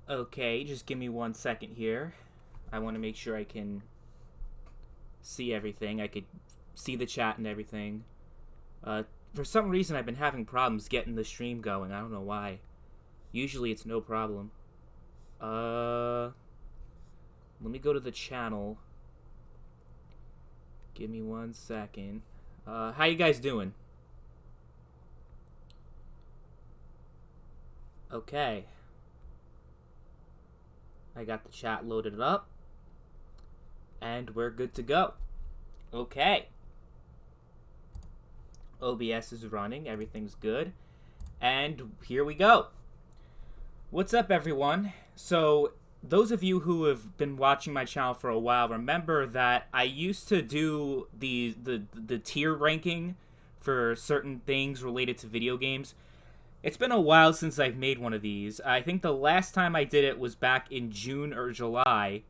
Okay, just give me 1 second here. I want to make sure I can see everything. I could see the chat and everything. For some reason, I've been having problems getting the stream going. I don't know why. Usually, it's no problem. Let me go to the channel. Give me 1 second. How you guys doing? Okay. I got the chat loaded up. And we're good to go. Okay. OBS is running. Everything's good. And here we go. What's up, everyone? So, those of you who have been watching my channel for a while remember that I used to do the tier ranking for certain things related to video games. It's been a while since I've made one of these. I think the last time I did it was back in June or July,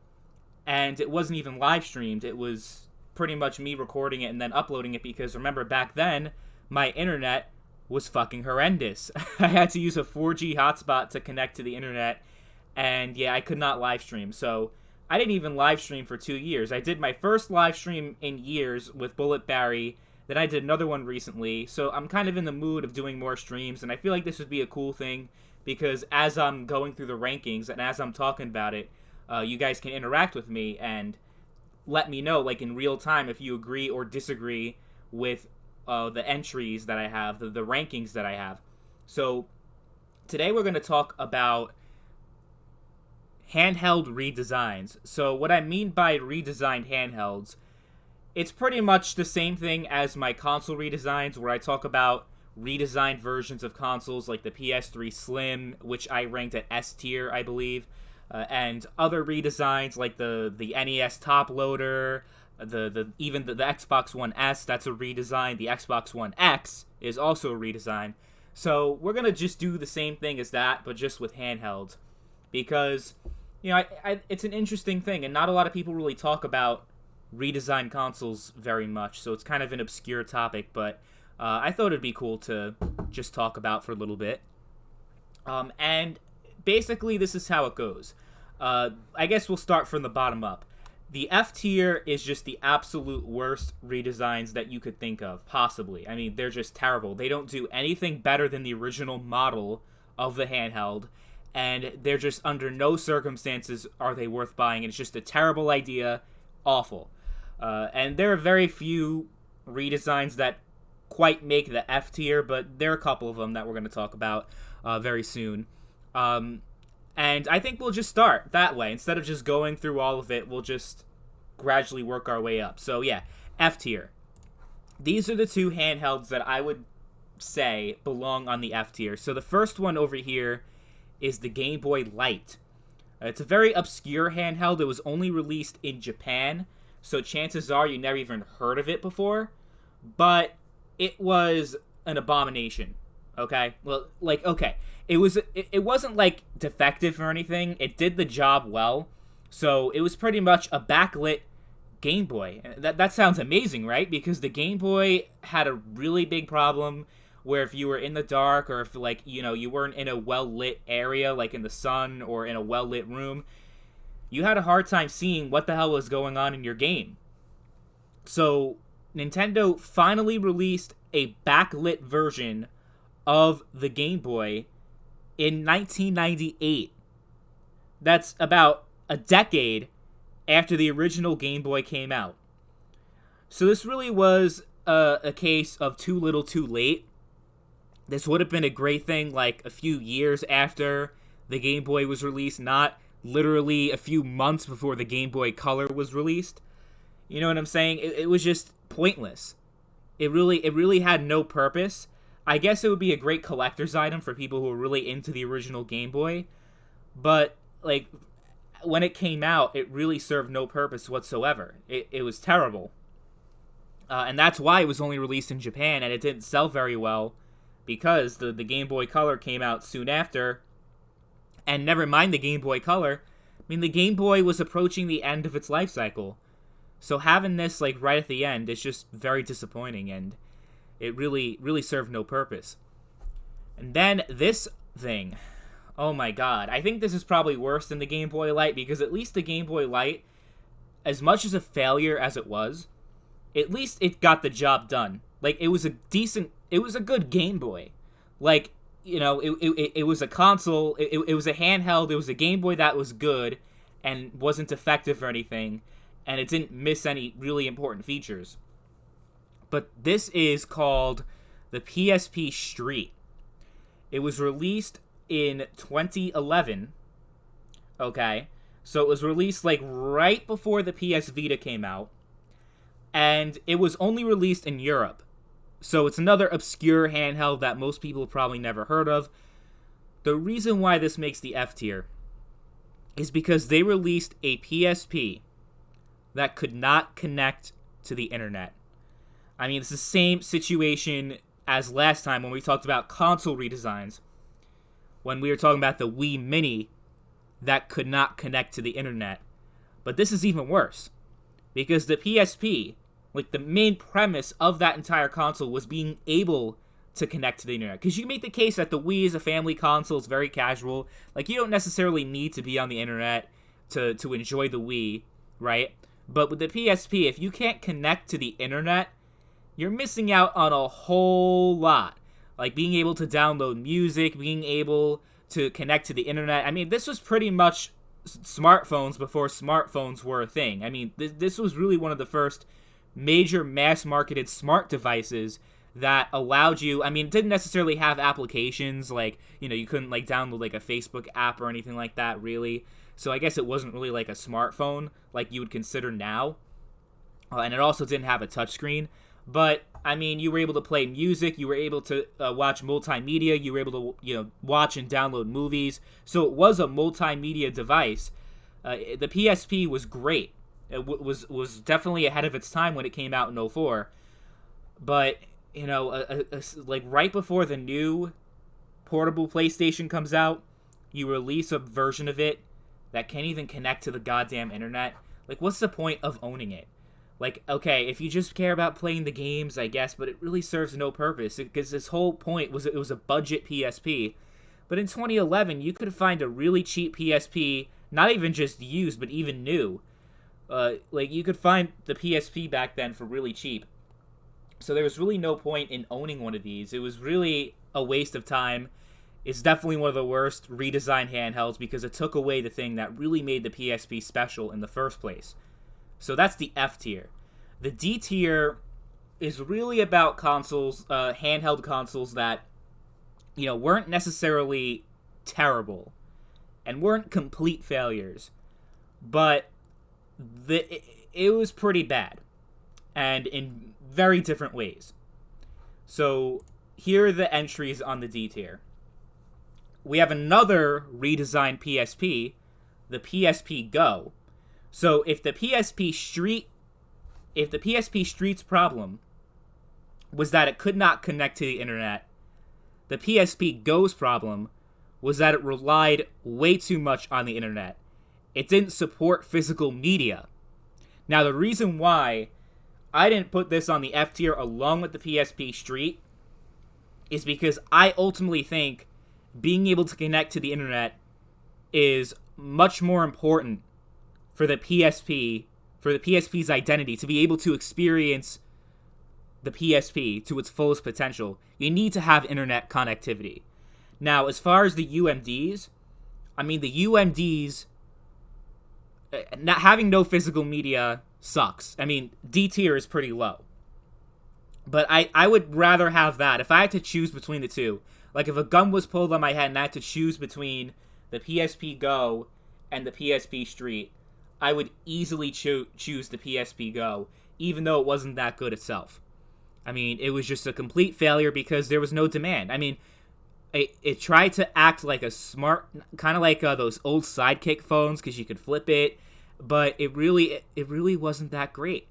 and it wasn't even live streamed. It was pretty much me recording it and then uploading it because remember back then, my internet was fucking horrendous. I had to use a 4G hotspot to connect to the internet, and yeah, I could not live stream. So I didn't even live stream for 2 years. I did my first live stream in years with Bullet Barry. Then I did another one recently, so I'm kind of in the mood of doing more streams, and I feel like this would be a cool thing, because as I'm going through the rankings, and as I'm talking about it, you guys can interact with me, and let me know, like, in real time, if you agree or disagree with the entries that I have, the rankings that I have. So, today we're going to talk about handheld redesigns. So, what I mean by redesigned handhelds, it's pretty much the same thing as my console redesigns, where I talk about redesigned versions of consoles like the PS3 Slim, which I ranked at S tier, I believe, and other redesigns like the NES Top Loader, even the Xbox One S, that's a redesign. The Xbox One X is also a redesign. So we're gonna just do the same thing as that, but just with handhelds, because it's an interesting thing, and not a lot of people really talk about redesigned consoles very much, so it's kind of an obscure topic, but I thought it'd be cool to just talk about for a little bit. And basically, this is how it goes. I guess we'll start from the bottom up. The F tier is just the absolute worst redesigns that you could think of, possibly. I mean, they're just terrible. They don't do anything better than the original model of the handheld, and they're just under no circumstances are they worth buying. It's just a terrible idea. Awful. And there are very few redesigns that quite make the F tier, but there are a couple of them that we're going to talk about very soon. And I think we'll just start that way. Instead of just going through all of it, we'll just gradually work our way up. So yeah, F tier. These are the two handhelds that I would say belong on the F tier. So the first one over here is the Game Boy Light. It's a very obscure handheld. It was only released in Japan, so chances are you never even heard of it before, but it was an abomination, okay? Well, like, okay, it wasn't, like, defective or anything. It did the job well, so it was pretty much a backlit Game Boy. That sounds amazing, right? Because the Game Boy had a really big problem where if you were in the dark, or if, like, you weren't in a well-lit area, like in the sun or in a well-lit room, you had a hard time seeing what the hell was going on in your game. So, Nintendo finally released a backlit version of the Game Boy in 1998. That's about a decade after the original Game Boy came out. So this really was a case of too little too late. This would have been a great thing like a few years after the Game Boy was released, not literally a few months before the Game Boy Color was released. You know what I'm saying? It was just pointless. It really had no purpose. I guess it would be a great collector's item for people who are really into the original Game Boy, but like when it came out, it really served no purpose whatsoever. It was terrible. And that's why it was only released in Japan, and it didn't sell very well, because the Game Boy Color came out soon after. And never mind the Game Boy Color, I mean, the Game Boy was approaching the end of its life cycle. So having this, like, right at the end is just very disappointing, and it really served no purpose. And then this thing. Oh my god. I think this is probably worse than the Game Boy Light, because at least the Game Boy Light, as much as a failure as it was, at least it got the job done. Like, it was a good Game Boy. Like, it was a console, it was a handheld, it was a Game Boy that was good and wasn't effective or anything, and it didn't miss any really important features. But this is called the PSP Street. It was released in 2011, okay? So it was released, like, right before the PS Vita came out, and it was only released in Europe. So it's another obscure handheld that most people have probably never heard of. The reason why this makes the F tier is because they released a PSP that could not connect to the internet. I mean, it's the same situation as last time when we talked about console redesigns. When we were talking about the Wii Mini that could not connect to the internet. But this is even worse, because the PSP, like, the main premise of that entire console was being able to connect to the internet. Because you make the case that the Wii is a family console, it's very casual. Like, you don't necessarily need to be on the internet to enjoy the Wii, right? But with the PSP, if you can't connect to the internet, you're missing out on a whole lot. Like, being able to download music, being able to connect to the internet. I mean, this was pretty much smartphones before smartphones were a thing. I mean, this was really one of the first major mass-marketed smart devices that allowed you, I mean, it didn't necessarily have applications, like, you couldn't, like, download, like, a Facebook app or anything like that, really. So I guess it wasn't really like a smartphone like you would consider now. And it also didn't have a touchscreen. But, I mean, you were able to play music, you were able to watch multimedia, you were able to, watch and download movies. So it was a multimedia device. The PSP was great. It was definitely ahead of its time when it came out in 2004. But, like, right before the new portable PlayStation comes out, you release a version of it that can't even connect to the goddamn internet. Like, what's the point of owning it? Like, okay, if you just care about playing the games, I guess, but it really serves no purpose, because this whole point was it was a budget PSP. But in 2011, you could find a really cheap PSP, not even just used, but even new. Like, you could find the PSP back then for really cheap. So there was really no point in owning one of these. It was really a waste of time. It's definitely one of the worst redesigned handhelds because it took away the thing that really made the PSP special in the first place. So that's the F tier. The D tier is really about consoles, handheld consoles that, weren't necessarily terrible and weren't complete failures, but it was pretty bad, and in very different ways. So here are the entries on the D tier. We have another redesigned PSP, the PSP Go. So if the PSP Street's problem was that it could not connect to the internet, the PSP Go's problem was that it relied way too much on the internet. It didn't support physical media. Now, the reason why I didn't put this on the F tier along with the PSP Street is because I ultimately think being able to connect to the internet is much more important for the PSP's identity, to be able to experience the PSP to its fullest potential. You need to have internet connectivity. Now, as far as the UMDs, I mean, the UMDs, not having no physical media sucks. I mean, D tier is pretty low. But I would rather have that. If I had to choose between the two, like if a gun was pulled on my head and I had to choose between the PSP Go and the PSP Street, I would easily choose the PSP Go, even though it wasn't that good itself. I mean, it was just a complete failure because there was no demand. I mean, it tried to act like a smart, kind of like those old Sidekick phones, because you could flip it, but it really wasn't that great.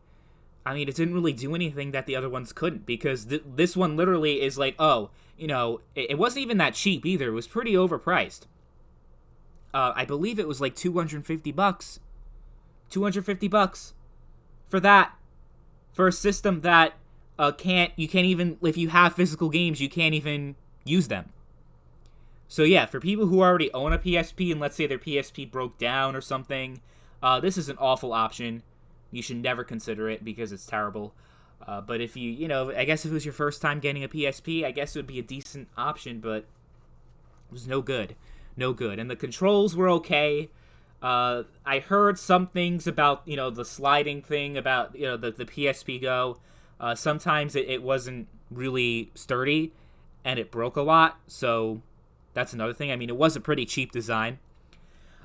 I mean, it didn't really do anything that the other ones couldn't, because this one literally is like, it wasn't even that cheap either. It was pretty overpriced. I believe it was like $250. $250 for that, for a system that you can't even, if you have physical games, you can't even use them. So yeah, for people who already own a PSP and let's say their PSP broke down or something, this is an awful option. You should never consider it because it's terrible. But if I guess if it was your first time getting a PSP, I guess it would be a decent option, but it was no good. No good. And the controls were okay. I heard some things about, the sliding thing about, the PSP Go. Sometimes it wasn't really sturdy and it broke a lot, so that's another thing. I mean, it was a pretty cheap design.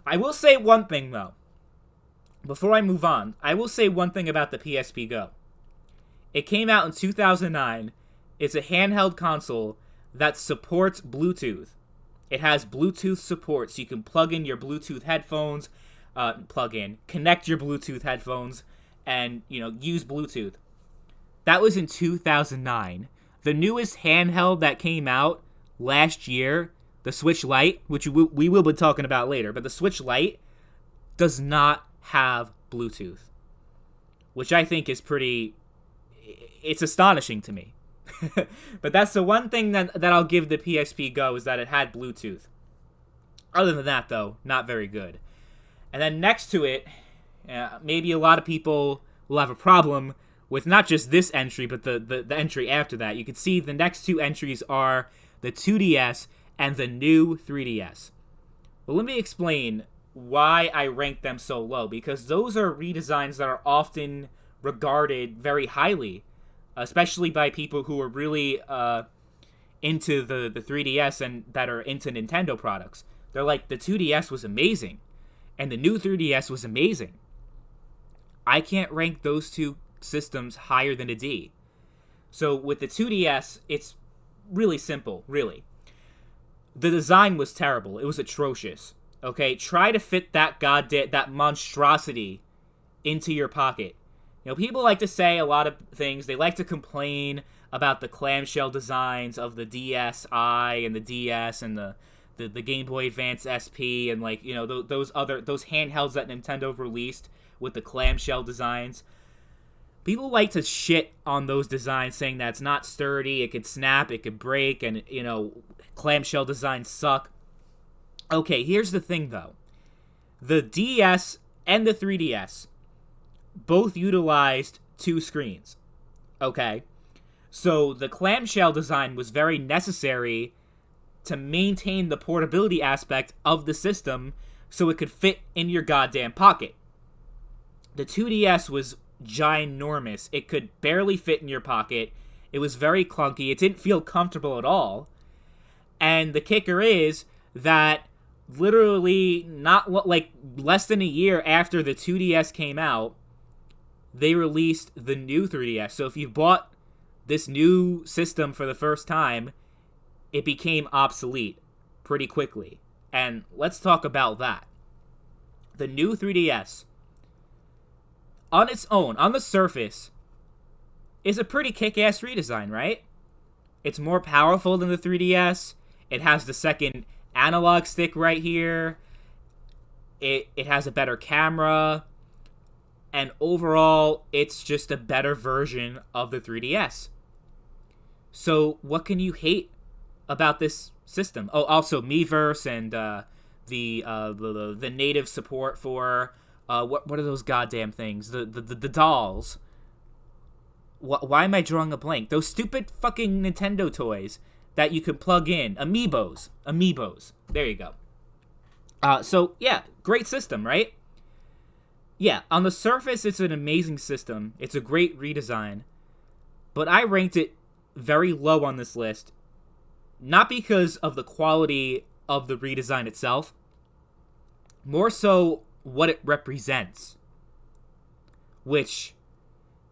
I will say one thing, though. Before I move on, I will say one thing about the PSP Go. It came out in 2009. It's a handheld console that supports Bluetooth. It has Bluetooth support, so you can plug in your Bluetooth headphones, connect your Bluetooth headphones, and, use Bluetooth. That was in 2009. The newest handheld that came out last year, the Switch Lite, which we will be talking about later, but the Switch Lite does not have Bluetooth, which I think is it's astonishing to me. But that's the one thing that I'll give the PSP Go is that it had Bluetooth. Other than that, though, not very good. And then next to it, maybe a lot of people will have a problem with not just this entry, but the entry after that. You can see the next two entries are the 2DS and the new 3DS. Well, let me explain why I rank them so low, because those are redesigns that are often regarded very highly, especially by people who are really into the 3DS and that are into Nintendo products. They're like, the 2DS was amazing, and the new 3DS was amazing. I can't rank those two systems higher than a D. So with the 2DS, it's really simple, really. The design was terrible. It was atrocious. Okay, try to fit that monstrosity into your pocket. People like to say a lot of things. They like to complain about the clamshell designs of the DSi and the DS and the Game Boy Advance SP and those handhelds that Nintendo released with the clamshell designs. People like to shit on those designs, saying that it's not sturdy, it could snap, it could break, and clamshell designs suck. Okay, here's the thing though. The DS and the 3DS both utilized two screens. Okay? So the clamshell design was very necessary to maintain the portability aspect of the system so it could fit in your goddamn pocket. The 2DS was ginormous. It could barely fit in your pocket. It was very clunky. It didn't feel comfortable at all. And the kicker is that literally less than a year after the 2DS came out, they released the new 3DS. So if you bought this new system for the first time, it became obsolete pretty quickly. And let's talk about that. The new 3DS, on its own, on the surface, is a pretty kick-ass redesign, right? It's more powerful than the 3DS. It has the second analog stick right here. It has a better camera. And overall, it's just a better version of the 3DS. So what can you hate about this system? Oh, also Miiverse and the native support for what are those goddamn things? The dolls. Why am I drawing a blank? Those stupid fucking Nintendo toys that you can plug in. Amiibos. There you go. So yeah, great system, right? Yeah, on the surface, it's an amazing system. It's a great redesign. But I ranked it very low on this list. Not because of the quality of the redesign itself. More so what it represents. Which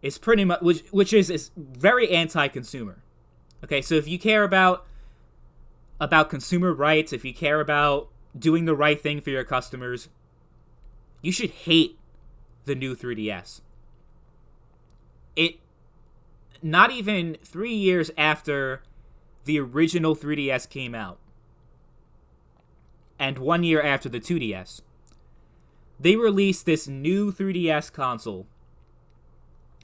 is pretty much... Which is very anti-consumer. Okay, so if you care about consumer rights, if you care about doing the right thing for your customers, you should hate the new 3DS. Not even 3 years after the original 3DS came out, and 1 year after the 2DS, they released this new 3DS console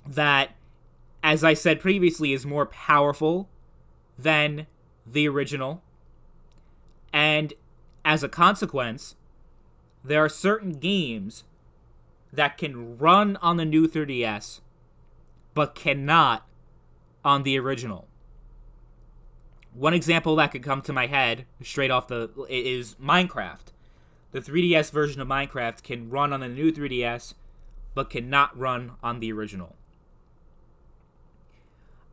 that, as I said previously, is more powerful than the original, And as a consequence, there are certain games that can run on the new 3DS, but cannot on the original. One example that could come to my head straight off is Minecraft. The 3DS version of Minecraft can run on the new 3DS, but cannot run on the original.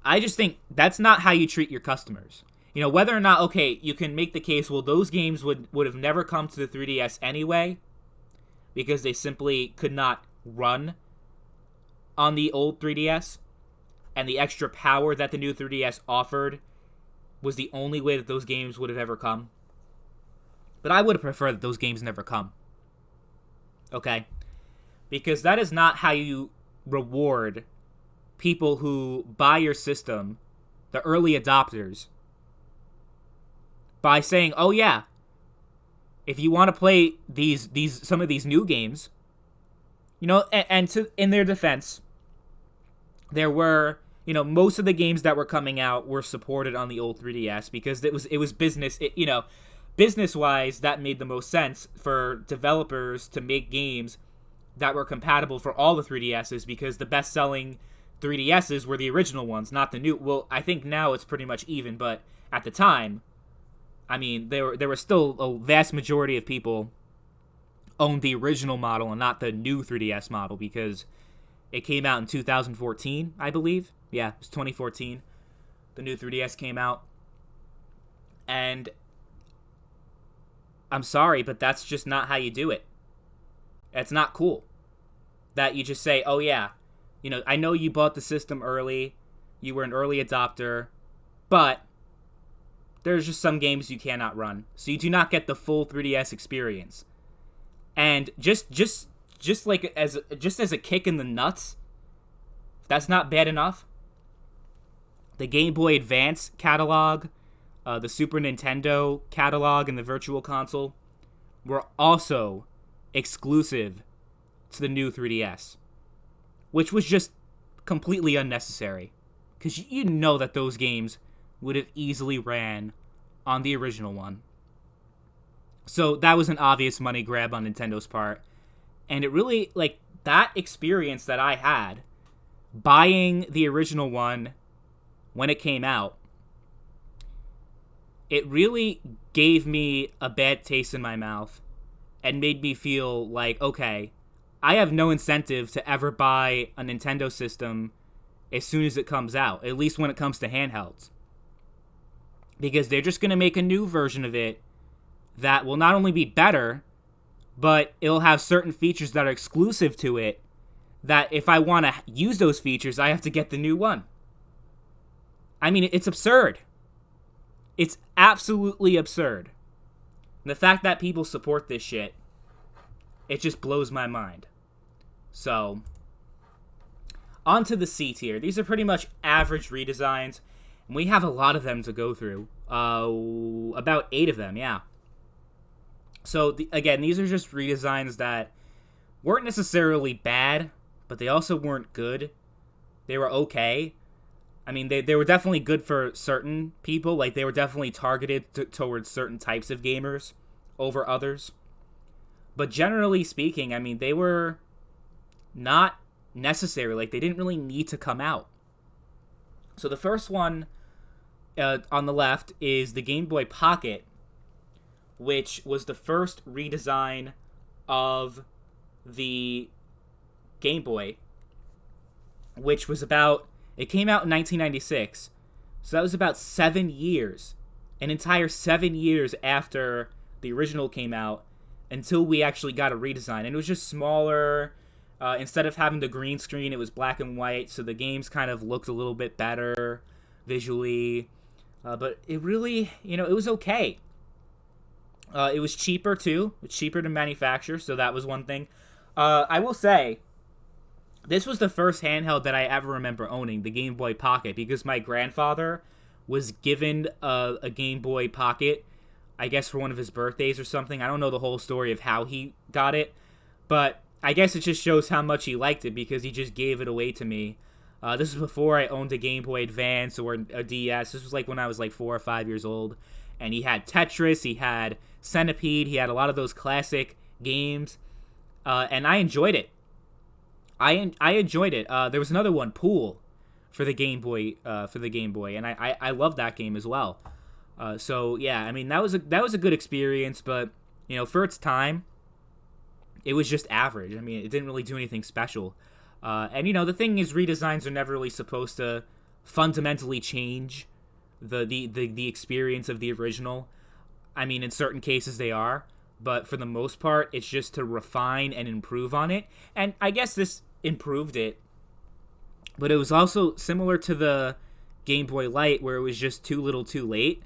I just think that's not how you treat your customers. You know, whether or not, okay, you can make the case, well, those games would have never come to the 3DS anyway, because they simply could not run on the old 3DS, and the extra power that the new 3DS offered was the only way that those games would have ever come. But I would have preferred that those games never come. Okay? Because that is not how you reward people who buy your system, the early adopters, by saying, oh yeah, if you want to play some of these new games, you know, and in their defense, there were, you know, most of the games that were coming out were supported on the old 3DS because it was business, business-wise, that made the most sense for developers to make games that were compatible for all the 3DSs, because the best-selling 3DSs were the original ones, not the new. Well, I think now it's pretty much even, but at the time, I mean, there were still a vast majority of people owned the original model and not the new 3DS model, because it came out in 2014, I believe. Yeah, it was 2014. The new 3DS came out. And I'm sorry, but that's just not how you do it. It's not cool that you just say, oh yeah, you know, I know you bought the system early, you were an early adopter, but there's just some games you cannot run, so you do not get the full 3DS experience. And just as a kick in the nuts, if that's not bad enough, the Game Boy Advance catalog, the Super Nintendo catalog, and the Virtual Console were also exclusive to the new 3DS, which was just completely unnecessary, because you know that those games would have easily ran on the original one. So that was an obvious money grab on Nintendo's part, and it really, like, that experience that I had buying the original one when it came out, it really gave me a bad taste in my mouth and made me feel like, okay, I have no incentive to ever buy a Nintendo system as soon as it comes out, at least when it comes to handhelds. Because they're just going to make a new version of it that will not only be better, but it'll have certain features that are exclusive to it, that if I want to use those features, I have to get the new one. I mean, it's absurd. It's absolutely absurd. And the fact that people support this shit, it just blows my mind. So, on to the C tier. These are pretty much average redesigns, and we have a lot of them to go through. About 8 of them, yeah. So, again, these are just redesigns that weren't necessarily bad, but they also weren't good. They were okay. I mean, they were definitely good for certain people. Like, they were definitely targeted towards certain types of gamers over others. But generally speaking, I mean, they were not necessary. Like, they didn't really need to come out. So the first one on the left is the Game Boy Pocket, which was the first redesign of the Game Boy, which was about, it came out in 1996, so that was about 7 years, an entire 7 years after the original came out, until we actually got a redesign. And it was just smaller. Instead of having the green screen, it was black and white, so the games kind of looked a little bit better visually. But it really, it was okay. It was cheaper, too. It's cheaper to manufacture, so that was one thing. I will say, this was the first handheld that I ever remember owning, the Game Boy Pocket, because my grandfather was given a Game Boy Pocket, I guess for one of his birthdays or something. I don't know the whole story of how he got it, but I guess it just shows how much he liked it, because he just gave it away to me. This was before I owned a Game Boy Advance or a DS. This was like when I was like 4 or 5 years old. And he had Tetris, he had Centipede, he had a lot of those classic games, and I enjoyed it. I enjoyed it. There was another one, Pool, for the Game Boy, and I loved that game as well. So yeah, I mean that was a good experience, but for its time, it was just average. I mean, it didn't really do anything special. And the thing is, redesigns are never really supposed to fundamentally change the experience of the original. I mean, in certain cases they are, but for the most part, it's just to refine and improve on it. And I guess this improved it, but it was also similar to the Game Boy Light, where it was just too little too late.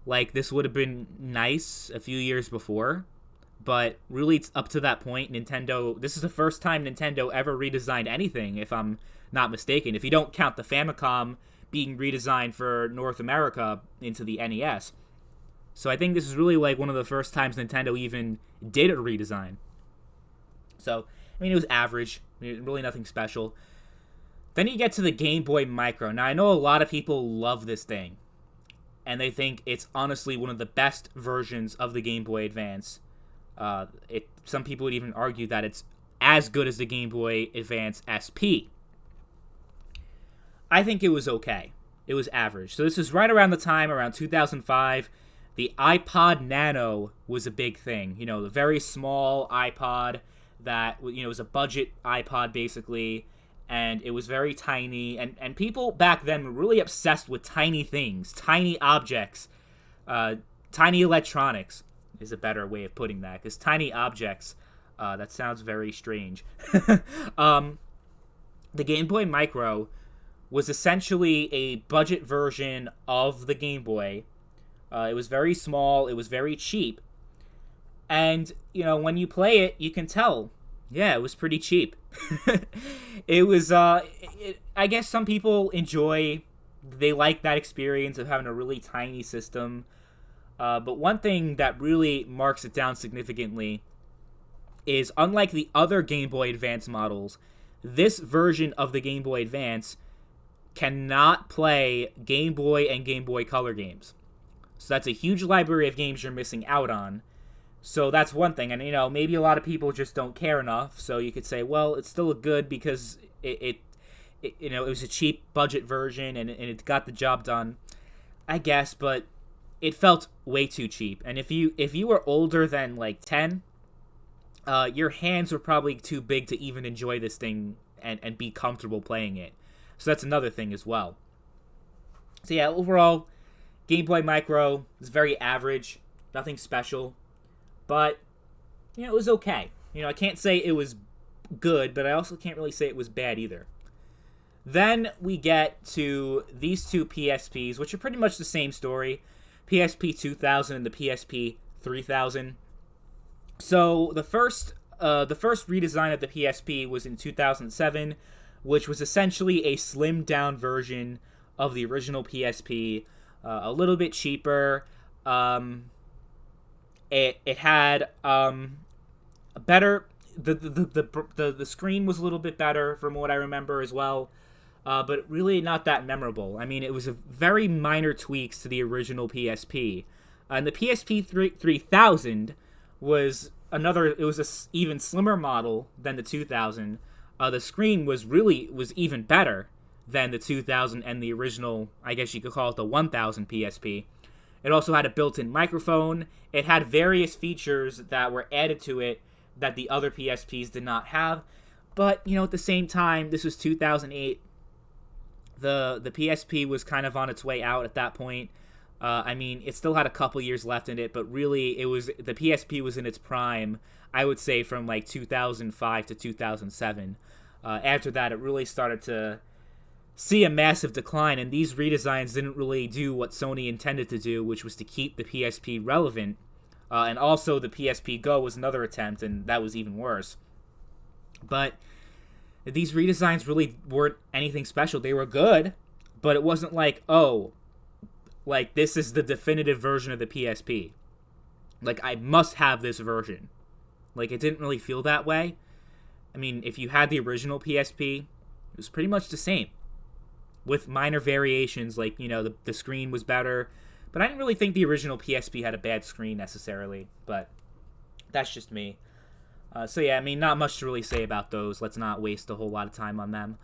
Like, this would have been nice a few years before, but really up to that point, this is the first time Nintendo ever redesigned anything, if I'm not mistaken, if you don't count the Famicom being redesigned for North America into the NES. So I think this is really like one of the first times Nintendo even did a redesign. So, I mean, it was average, really nothing special. Then you get to the Game Boy Micro. Now, I know a lot of people love this thing, and they think it's honestly one of the best versions of the Game Boy Advance. Some people would even argue that it's as good as the Game Boy Advance SP. I think it was okay. It was average. So this is right around the time, around 2005, the iPod Nano was a big thing. The very small iPod that, was a budget iPod basically, and it was very tiny, and people back then were really obsessed with tiny things, tiny objects, tiny electronics is a better way of putting that, because tiny objects, that sounds very strange. The Game Boy Micro was essentially a budget version of the Game Boy. It was very small, it was very cheap, and, when you play it, you can tell, yeah, it was pretty cheap. It was, I guess some people they like that experience of having a really tiny system, but one thing that really marks it down significantly is, unlike the other Game Boy Advance models, this version of the Game Boy Advance cannot play Game Boy and Game Boy Color games. So that's a huge library of games you're missing out on. So that's one thing, and maybe a lot of people just don't care enough. So you could say, well, it's still good because it was a cheap budget version and it got the job done, I guess. But it felt way too cheap. And if you were older than like 10, your hands were probably too big to even enjoy this thing and be comfortable playing it. So that's another thing as well. So yeah, overall, Game Boy Micro is very average, nothing special. But, it was okay. I can't say it was good, but I also can't really say it was bad either. Then we get to these two PSPs, which are pretty much the same story. PSP 2000 and the PSP 3000. So the first redesign of the PSP was in 2007, which was essentially a slimmed down version of the original PSP, a little bit cheaper. It had a better the screen was a little bit better from what I remember as well, but really not that memorable. I mean, it was a very minor tweaks to the original PSP, and the PSP 3000 was an even slimmer model than the 2000. The screen was even better than the 2000 and the original, I guess you could call it the 1000 PSP. It also had a built-in microphone. It had various features that were added to it that the other PSPs did not have. But, at the same time, this was 2008. The PSP was kind of on its way out at that point. I mean, it still had a couple years left in it, but really, the PSP was in its prime, I would say, from like 2005 to 2007. After that, it really started to see a massive decline, and these redesigns didn't really do what Sony intended to do, which was to keep the PSP relevant. And also, the PSP Go was another attempt, and that was even worse. But these redesigns really weren't anything special. They were good, but it wasn't like, this is the definitive version of the PSP. Like, I must have this version. Like, it didn't really feel that way. I mean, if you had the original PSP, it was pretty much the same, with minor variations, like, the screen was better, But I didn't really think the original PSP had a bad screen necessarily, but that's just me. So yeah, I mean, not much to really say about those. Let's not waste a whole lot of time on them.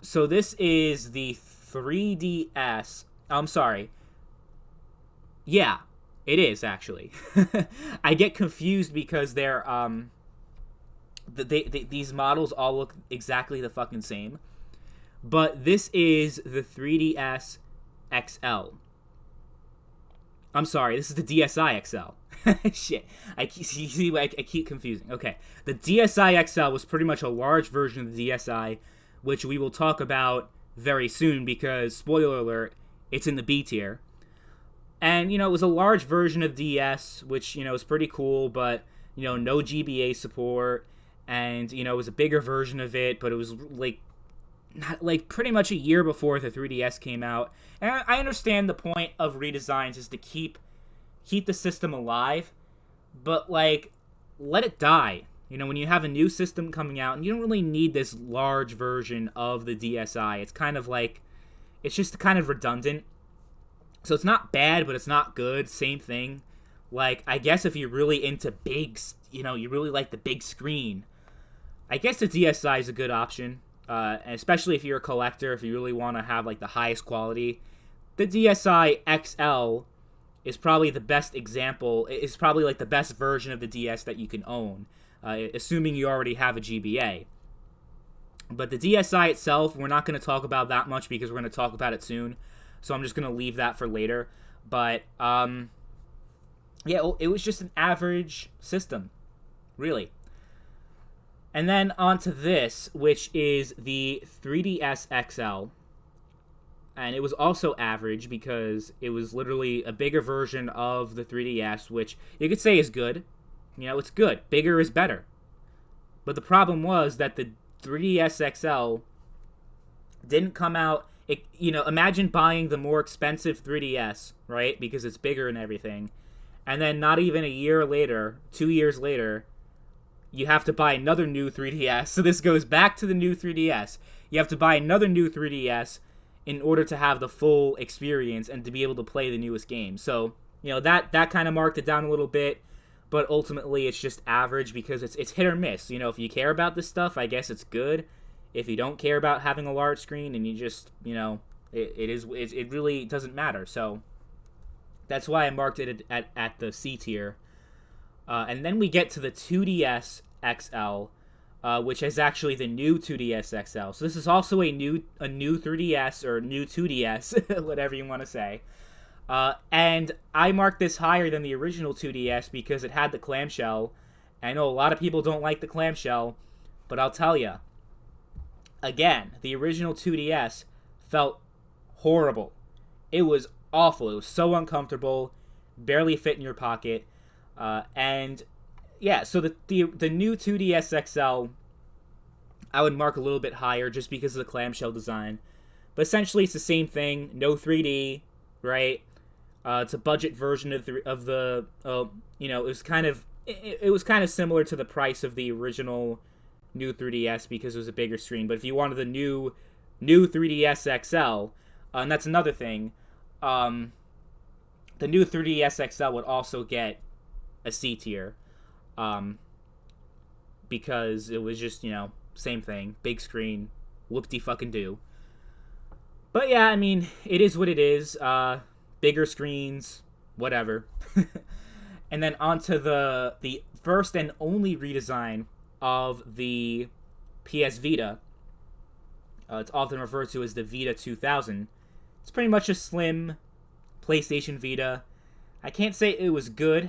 So this is the 3DS. I'm sorry. Yeah, it is actually. I get confused because they're these models all look exactly the fucking same. But this is the 3DS XL. I'm sorry, this is the DSi XL. Shit, I keep confusing. Okay, the DSi XL was pretty much a large version of the DSi, which we will talk about very soon because, spoiler alert, it's in the B tier. And, you know, it was a large version of DS, which, you know, is pretty cool, but, you know, no GBA support, and, you know, it was a bigger version of it, but it was, like pretty much a year before the 3DS came out. And I understand the point of redesigns is to keep the system alive, but, like, let it die. You know, when you have a new system coming out, and you don't really need this large version of the DSi, it's kind of like, it's just kind of redundant. So it's not bad, but it's not good. Same thing. Like, I guess if you're really into big, you know, you really like the big screen, I guess the DSi is a good option. And especially if you're a collector, if you really want to have, like, the highest quality. The DSi XL is probably the best example. It's probably, like, the best version of the DS that you can own, assuming you already have a GBA. But the DSi itself, we're not going to talk about that much because we're going to talk about it soon. So I'm just going to leave that for later. But, yeah, it was just an average system. Really. And then onto this, which is the 3DS XL. And it was also average because it was literally a bigger version of the 3DS, which you could say is good. You know, it's good. Bigger is better. But the problem was that the 3DS XL didn't come out... you know, imagine buying the more expensive 3DS, right? Because it's bigger and everything. And then not even a year later, 2 years later, you have to buy another new 3DS. So this goes back to the new 3DS. You have to buy another new 3DS in order to have the full experience and to be able to play the newest game. So, you know, that kind of marked it down a little bit. But ultimately, it's just average because it's hit or miss. You know, if you care about this stuff, I guess it's good. If you don't care about having a large screen and you just, you know, it really doesn't matter. So that's why I marked it at the C tier. And then we get to the 2DS XL, which is actually the new 2DS XL. So this is also a new 3DS or new 2DS, whatever you want to say. And I marked this higher than the original 2DS because it had the clamshell. I know a lot of people don't like the clamshell, but I'll tell you. Again, the original 2DS felt horrible. It was awful. It was so uncomfortable, barely fit in your pocket. And yeah, so the new 2DS XL, I would mark a little bit higher just because of the clamshell design. But essentially, it's the same thing. No 3D, right? It's a budget version of the you know, it was kind of similar to the price of the original new 3DS because it was a bigger screen. But if you wanted the new 3DS XL, and that's another thing, the new 3DS XL would also get a C tier, because it was just, you know, same thing, big screen, whoop-de-fucking-do. But yeah, I mean, it is what it is. Bigger screens, whatever. And then onto the first and only redesign of the PS Vita. It's often referred to as the Vita 2000. It's pretty much a slim PlayStation Vita. I can't say it was good,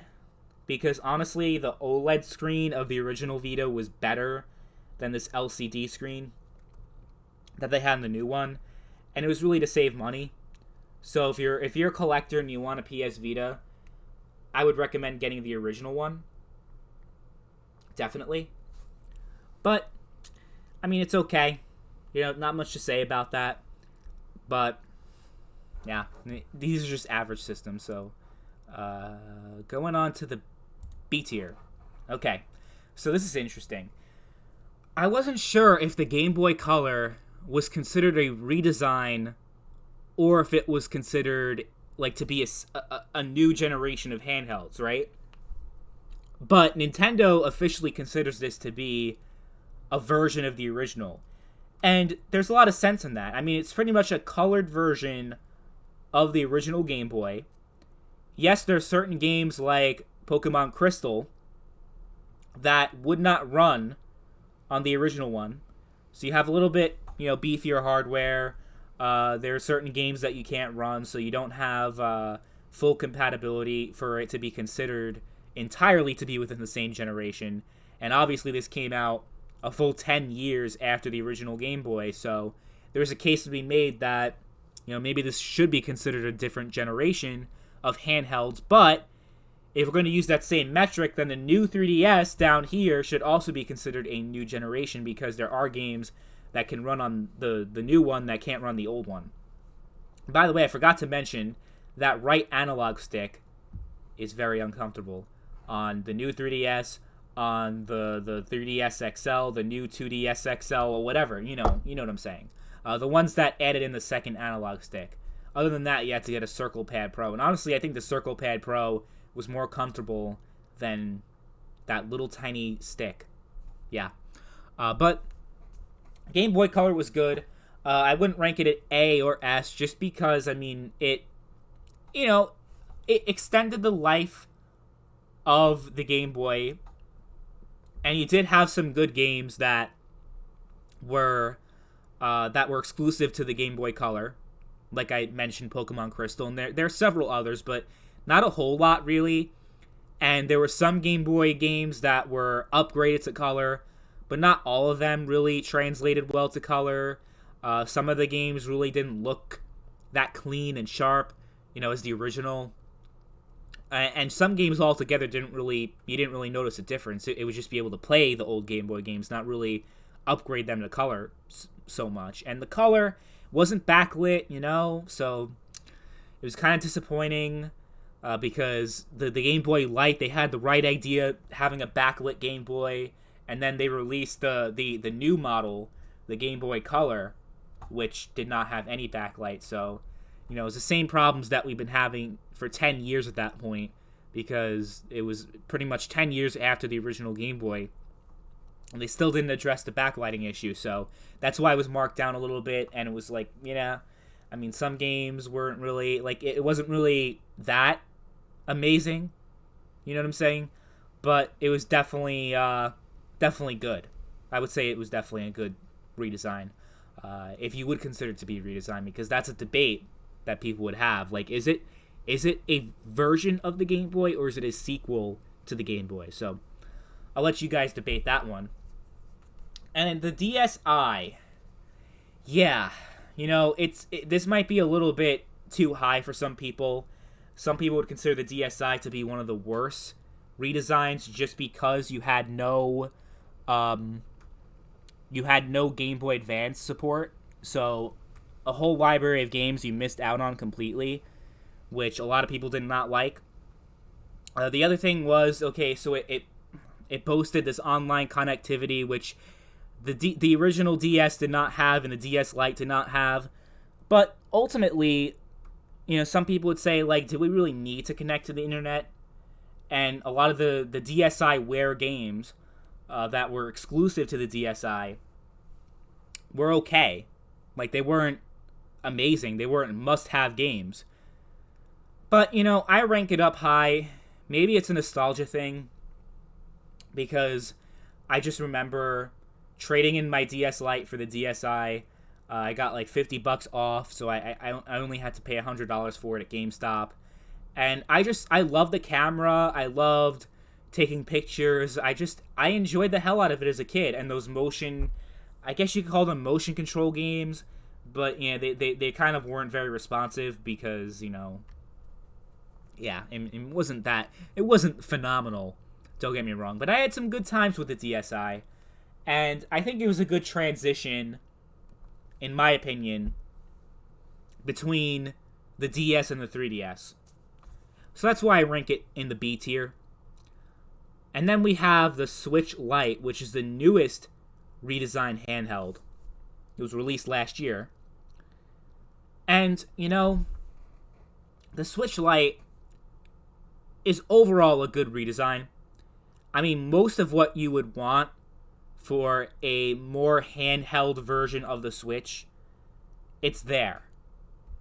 because honestly, the OLED screen of the original Vita was better than this LCD screen that they had in the new one, and it was really to save money. So if you're a collector and you want a PS Vita, I would recommend getting the original one. Definitely. But, I mean, it's okay. You know, not much to say about that. But, yeah, these are just average systems. So, going on to the B tier. Okay, so this is interesting. I wasn't sure if the Game Boy Color was considered a redesign or if it was considered like to be a new generation of handhelds, right? But Nintendo officially considers this to be a version of the original. And there's a lot of sense in that. I mean, it's pretty much a colored version of the original Game Boy. Yes, there are certain games like Pokemon Crystal that would not run on the original one. So you have a little bit, beefier hardware. There are certain games that you can't run, so you don't have full compatibility for it to be considered entirely to be within the same generation. And obviously this came out a full 10 years after the original Game Boy, so there's a case to be made that, maybe this should be considered a different generation of handhelds. But if we're going to use that same metric, then the new 3DS down here should also be considered a new generation, because there are games that can run on the new one that can't run the old one. By the way, I forgot to mention that right analog stick is very uncomfortable on the new 3DS, on the 3DS XL, the new 2DS XL, or whatever. You know what I'm saying. The ones that added in the second analog stick. Other than that, you had to get a Circle Pad Pro. And honestly, I think the Circle Pad Pro was more comfortable than that little tiny stick. Yeah. But Game Boy Color was good. I wouldn't rank it at A or S just because, I mean, it extended the life of the Game Boy. And you did have some good games that were exclusive to the Game Boy Color. Like I mentioned, Pokemon Crystal. And there are several others, but not a whole lot, really. And there were some Game Boy games that were upgraded to color, but not all of them really translated well to color. Some of the games really didn't look that clean and sharp, as the original. And some games altogether you didn't really notice a difference. It would just be able to play the old Game Boy games, not really upgrade them to color so much. And the color wasn't backlit, so it was kind of disappointing. Because the Game Boy Light, they had the right idea, having a backlit Game Boy, and then they released the new model, the Game Boy Color, which did not have any backlight. So, it was the same problems that we've been having for 10 years at that point, because it was pretty much 10 years after the original Game Boy, and they still didn't address the backlighting issue. So that's why it was marked down a little bit, and it was like, I mean, some games weren't really, like, it wasn't really that amazing, you know what I'm saying? But it was definitely good. I would say it was definitely a good redesign, if you would consider it to be a redesign, because that's a debate that people would have. Like, is it a version of the Game Boy, or is it a sequel to the Game Boy? So I'll let you guys debate that one. And the DSi, yeah, this might be a little bit too high for some people. Some people would consider the DSi to be one of the worst redesigns, just because you had no Game Boy Advance support. So a whole library of games you missed out on completely, which a lot of people did not like. The other thing was, so it boasted this online connectivity, which the original DS did not have, and the DS Lite did not have. But ultimately, some people would say, like, do we really need to connect to the internet? And a lot of the DSiWare games that were exclusive to the DSi were okay. Like, they weren't amazing. They weren't must-have games. But, I rank it up high. Maybe it's a nostalgia thing, because I just remember trading in my DS Lite for the DSi. I got like $50 off, so I only had to pay $100 for it at GameStop. And I loved the camera. I loved taking pictures. I enjoyed the hell out of it as a kid. And those I guess you could call them motion control games, but they kind of weren't very responsive, because it wasn't phenomenal. Don't get me wrong, but I had some good times with the DSi, and I think it was a good transition, in my opinion, between the DS and the 3DS. So that's why I rank it in the B tier. And then we have the Switch Lite, which is the newest redesigned handheld. It was released last year. And, the Switch Lite is overall a good redesign. I mean, most of what you would want for a more handheld version of the Switch, it's there,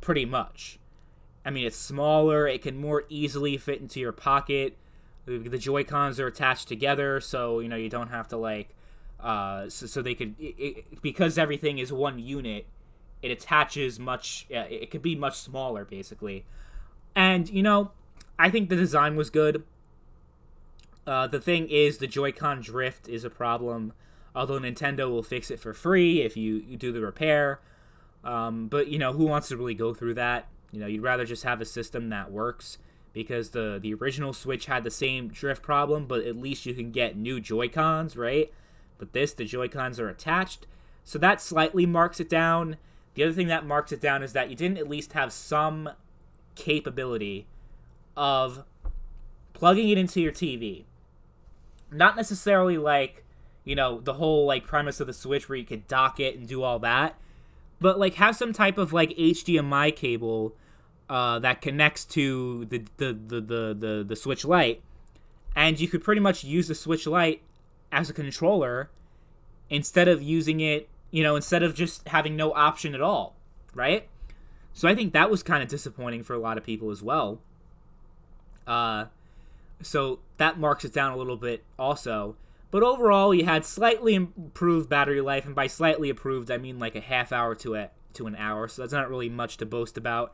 pretty much. I mean, it's smaller, it can more easily fit into your pocket. The Joy-Cons are attached together, so, you know, you don't have to, like, so they could, because everything is one unit, it attaches much, it could be much smaller, basically. And, you know, I think the design was good. The thing is, the Joy-Con drift is a problem, although Nintendo will fix it for free if you do the repair. But, you know, who wants to really go through that? You know, you'd rather just have a system that works, because the original Switch had the same drift problem, but at least you can get new Joy-Cons, right? But the Joy-Cons are attached, so that slightly marks it down. The other thing that marks it down is that you didn't at least have some capability of plugging it into your TV. Not necessarily like, you know, the whole like premise of the Switch where you could dock it and do all that, but like have some type of like HDMI cable that connects to the Switch Lite, and you could pretty much use the Switch Lite as a controller instead of using it, you know, instead of just having no option at all, right? So I think that was kind of disappointing for a lot of people as well. So that marks it down a little bit also. But overall, you had slightly improved battery life, and by slightly improved, I mean like a half hour to an hour, so that's not really much to boast about.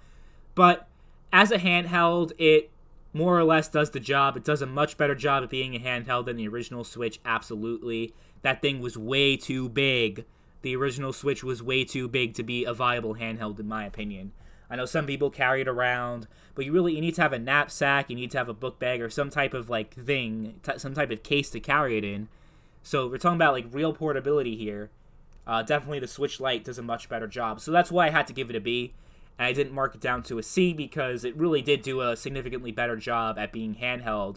But as a handheld, it more or less does the job. It does a much better job at being a handheld than the original Switch, absolutely. That thing was way too big. The original Switch was way too big to be a viable handheld, in my opinion. I know some people carry it around, but you need to have a knapsack, you need to have a book bag, or some type of, like, thing, some type of case to carry it in. So we're talking about, like, real portability here. Definitely the Switch Lite does a much better job. So that's why I had to give it a B, and I didn't mark it down to a C, because it really did do a significantly better job at being handheld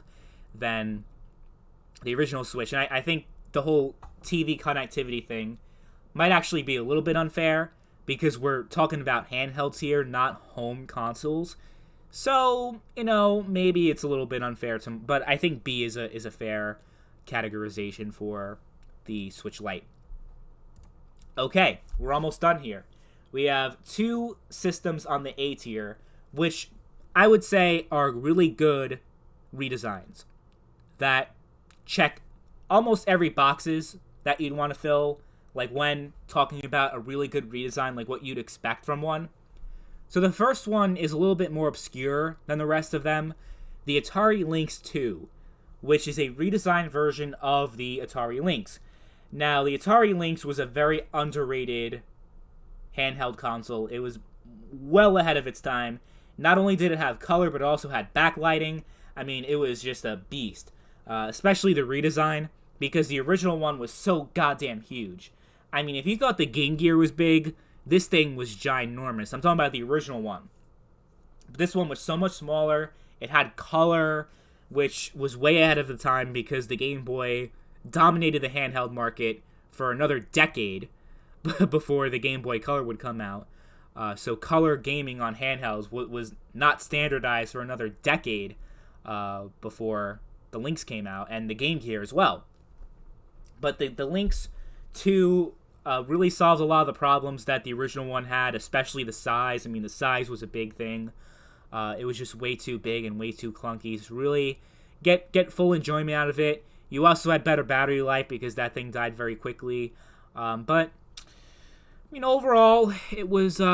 than the original Switch. And I think the whole TV connectivity thing might actually be a little bit unfair, because we're talking about handhelds here, not home consoles. So, you know, maybe it's a little bit unfair to, but I think B is a fair categorization for the Switch Lite. Okay, we're almost done here. We have two systems on the A tier, which I would say are really good redesigns that check almost every boxes that you'd want to fill, like when talking about a really good redesign, like what you'd expect from one. So the first one is a little bit more obscure than the rest of them, the Atari Lynx 2, which is a redesigned version of the Atari Lynx. Now, the Atari Lynx was a very underrated handheld console. It was well ahead of its time. Not only did it have color, but it also had backlighting. I mean, it was just a beast. Especially the redesign, because the original one was so goddamn huge. I mean, if you thought the Game Gear was big, this thing was ginormous. I'm talking about the original one. But this one was so much smaller. It had color, which was way ahead of the time, because the Game Boy dominated the handheld market for another decade before the Game Boy Color would come out. So color gaming on handhelds was not standardized for another decade before the Lynx came out, and the Game Gear as well. But the Lynx 2 really solved a lot of the problems that the original one had, especially the size. I mean, the size was a big thing. It was just way too big and way too clunky. So really get full enjoyment out of it. You also had better battery life because that thing died very quickly. But I mean, overall, it was it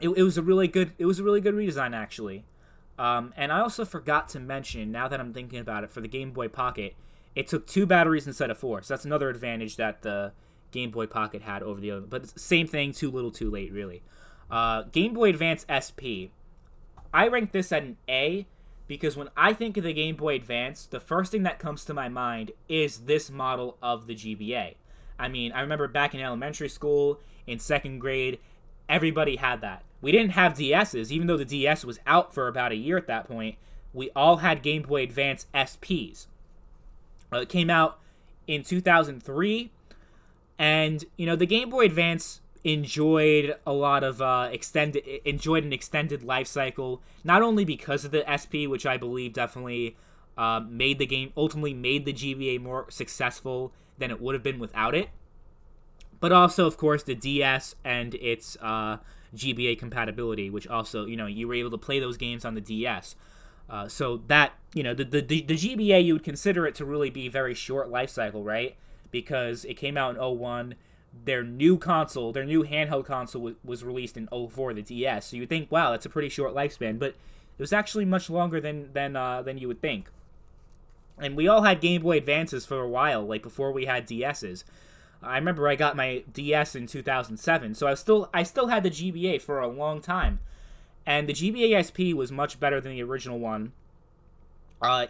was a really good redesign, actually. And I also forgot to mention, now that I'm thinking about it, for the Game Boy Pocket, it took 2 batteries instead of 4. So that's another advantage that the Game Boy Pocket had over the other. But it's the same thing, too little, too late, really. Game Boy Advance SP. I rank this at an A, because when I think of the Game Boy Advance, the first thing that comes to my mind is this model of the GBA. I mean, I remember back in elementary school, in 2nd grade, everybody had that. We didn't have DSs, even though the DS was out for about a year at that point. We all had Game Boy Advance SPs. It came out in 2003, and, you know, the Game Boy Advance, enjoyed a lot of enjoyed an extended life cycle, not only because of the SP, which I believe definitely ultimately made the GBA more successful than it would have been without it, but also, of course, the DS and its GBA compatibility, which also, you were able to play those games on the DS. So that, the GBA, you would consider it to really be very short life cycle, right? Because it came out in 01. Their new handheld console was released in 04, the DS. So you would think, wow, that's a pretty short lifespan, but it was actually much longer than you would think. And we all had Game Boy Advances for a while, like before we had DSs. I remember I got my DS in 2007, so I still had the GBA for a long time. And the GBA SP was much better than the original one.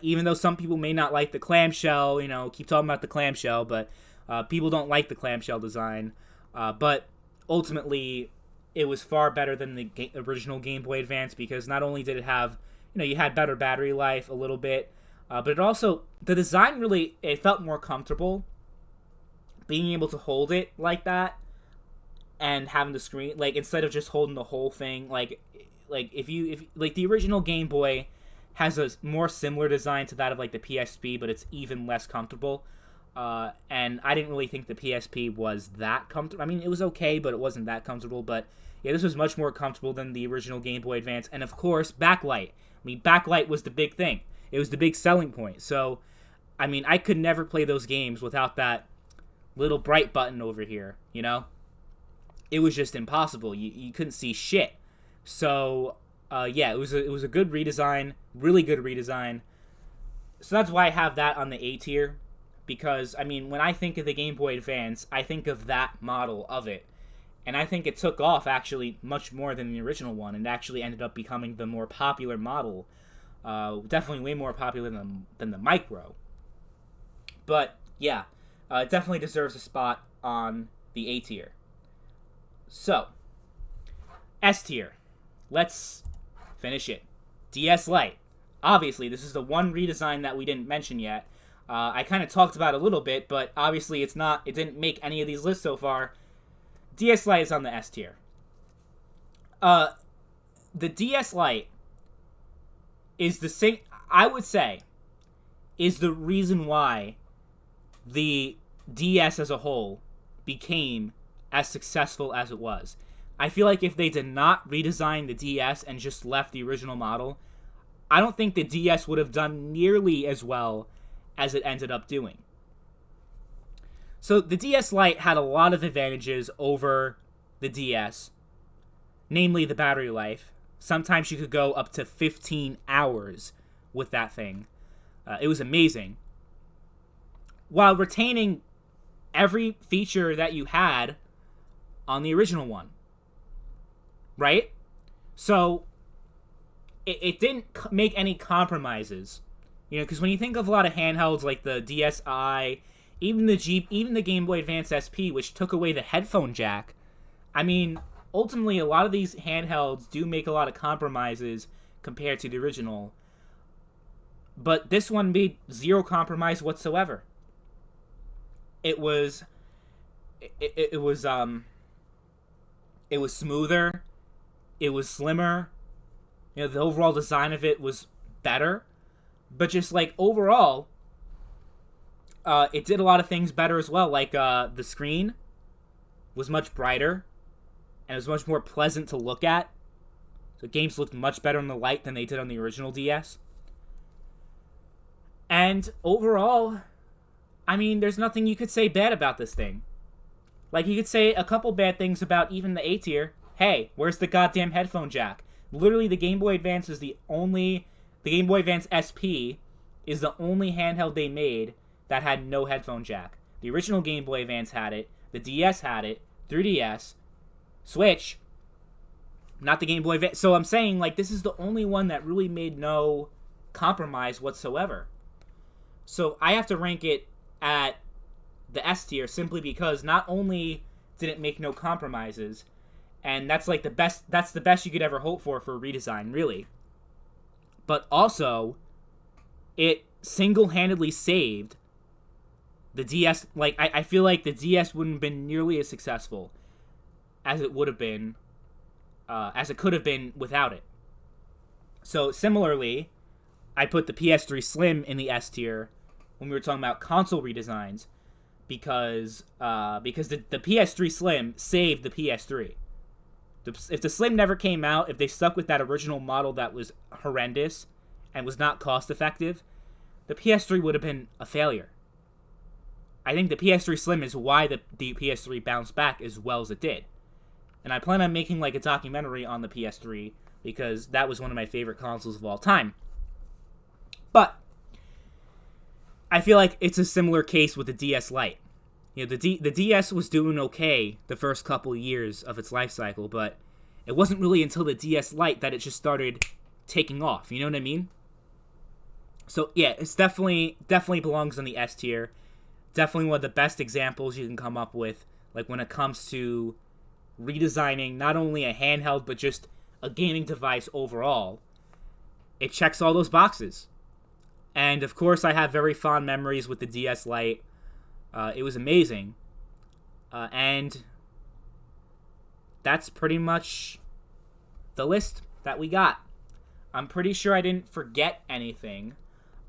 Even though some people may not like the clamshell, keep talking about the clamshell, but people don't like the clamshell design. But ultimately, it was far better than the original Game Boy Advance, because not only did it have, you had better battery life a little bit, but it also, the design really, it felt more comfortable. Being able to hold it like that and having the screen, like, instead of just holding the whole thing, like if the original Game Boy has a more similar design to that of like the PSP, but it's even less comfortable. And I didn't really think the PSP was that comfortable. I mean, it was okay, but it wasn't that comfortable. But yeah, this was much more comfortable than the original Game Boy Advance. And of course, backlight. I mean, backlight was the big thing. It was the big selling point. So, I mean, I could never play those games without that little bright button over here, It was just impossible. You couldn't see shit. So, yeah, it was a good redesign, really good redesign. So that's why I have that on the A tier, because, I mean, when I think of the Game Boy Advance, I think of that model of it. And I think it took off, actually, much more than the original one, and actually ended up becoming the more popular model. Definitely way more popular than the Micro. But, yeah. It definitely deserves a spot on the A tier. So, S tier. Let's finish it. DS Lite. Obviously, this is the one redesign that we didn't mention yet. I kind of talked about it a little bit, but obviously it didn't make any of these lists so far. DS Lite is on the S tier. The DS Lite is I would say, is the reason why the DS as a whole became as successful as it was. I feel like if they did not redesign the DS and just left the original model, I don't think the DS would have done nearly as well as it ended up doing. So the DS Lite had a lot of advantages over the DS, namely the battery life. Sometimes you could go up to 15 hours with that thing. It was amazing. While retaining every feature that you had on the original one. Right? So, it didn't make any compromises. Because when you think of a lot of handhelds like the DSi, even the Game Boy Advance SP, which took away the headphone jack, I mean, ultimately a lot of these handhelds do make a lot of compromises compared to the original. But this one made zero compromise whatsoever. It was smoother. It was slimmer. The overall design of it was better. But just like overall, it did a lot of things better as well. Like the screen was much brighter, and it was much more pleasant to look at. So games looked much better in the light than they did on the original DS. And overall, I mean, there's nothing you could say bad about this thing. Like, you could say a couple bad things about even the A tier. Hey, where's the goddamn headphone jack? Literally, the Game Boy Advance is the Game Boy Advance SP is the only handheld they made that had no headphone jack. The original Game Boy Advance had it. The DS had it. 3DS. Switch. Not the Game Boy Advance. So I'm saying, like, this is the only one that really made no compromise whatsoever. So I have to rank it at the S tier simply because not only did it make no compromises, and that's like the best you could ever hope for a redesign, really, but also it single-handedly saved the DS. Like, I feel like the DS wouldn't have been nearly as successful as it would have been, as it could have been without it. So similarly, I put the PS3 Slim in the S tier when we were talking about console redesigns, because the PS3 Slim saved the PS3. If the Slim never came out, if they stuck with that original model that was horrendous and was not cost effective, the PS3 would have been a failure. I think the PS3 Slim is why the PS3 bounced back as well as it did. And I plan on making like a documentary on the PS3 because that was one of my favorite consoles of all time. But I feel like it's a similar case with the DS Lite. You know, the DS was doing okay the first couple years of its life cycle, but it wasn't really until the DS Lite that it just started taking off. You know what I mean? So yeah, it's definitely belongs on the S tier. Definitely one of the best examples you can come up with, like when it comes to redesigning not only a handheld but just a gaming device overall. It checks all those boxes. And of course, I have very fond memories with the DS Lite. It was amazing. And that's pretty much the list that we got. I'm pretty sure I didn't forget anything.